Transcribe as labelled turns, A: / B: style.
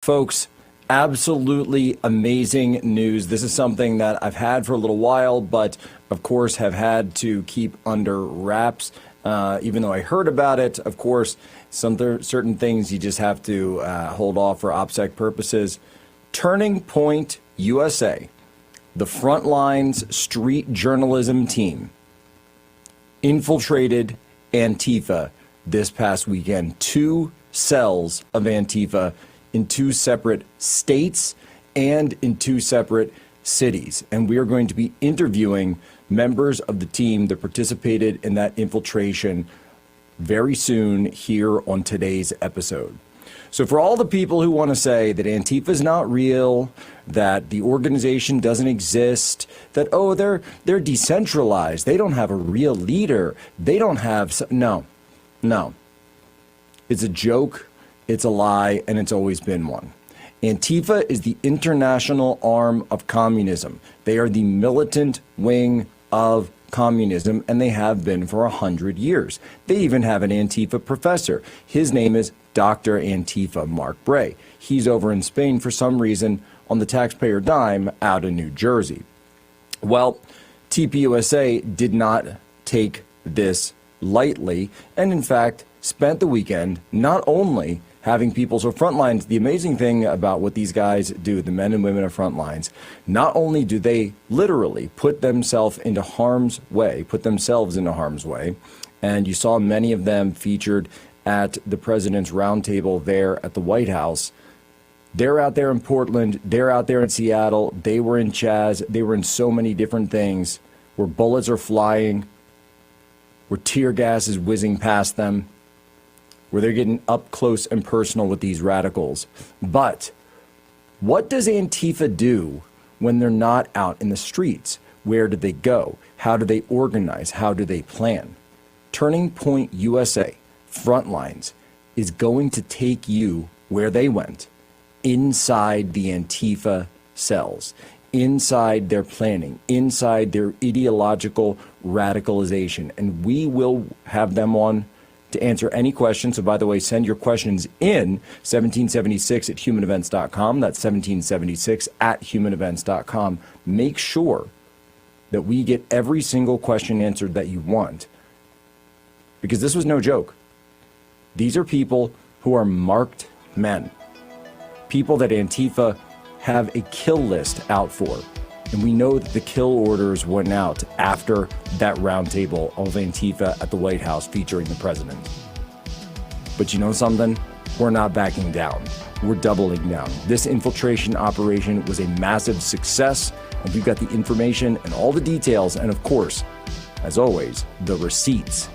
A: Folks, absolutely amazing news. This is something that I've had for a little while, but of course have had to keep under wraps. Even though I heard about it, of course, certain things you just have to hold off for OPSEC purposes. Turning Point USA, the Frontlines street journalism team, infiltrated Antifa this past weekend. 2 cells of Antifa in 2 separate states and in 2 separate cities. And we are going to be interviewing members of the team that participated in that infiltration very soon here on today's episode. So for all the people who want to say that Antifa is not real, that the organization doesn't exist, that, oh, they're decentralized, they don't have a real leader, they don't have... No. It's a joke, it's a lie, and it's always been one. Antifa is the international arm of communism. They are the militant wing of communism, and they have been for 100 years. They even have an Antifa professor. His name is Dr. Antifa, Mark Bray. He's over in Spain for some reason on the taxpayer dime out of New Jersey. Well, TPUSA did not take this lightly, and in fact spent the weekend not only having people, so Frontlines, the amazing thing about what these guys do, the men and women of Frontlines, not only do they literally put themselves into harm's way, and you saw many of them featured at the president's roundtable there at the White House. They're out there in Portland, they're out there in Seattle, they were in Chaz, they were in so many different things where bullets are flying, where tear gas is whizzing past them, where they're getting up close and personal with these radicals. But what does Antifa do when they're not out in the streets? Where do they go? How do they organize? How do they plan? Turning Point USA, Frontlines, is going to take you where they went, inside the Antifa cells, inside their planning, inside their ideological radicalization. And we will have them on to answer any questions. So by the way, send your questions in 1776 at humanevents.com. That's 1776 at humanevents.com. Make sure that we get every single question answered that you want, because this was no joke. These are people who are marked men, people that Antifa have a kill list out for. And we know that the kill orders went out after that roundtable of Antifa at the White House featuring the president. But you know something? We're not backing down. We're doubling down. This infiltration operation was a massive success, and we've got the information and all the details, and of course, as always, the receipts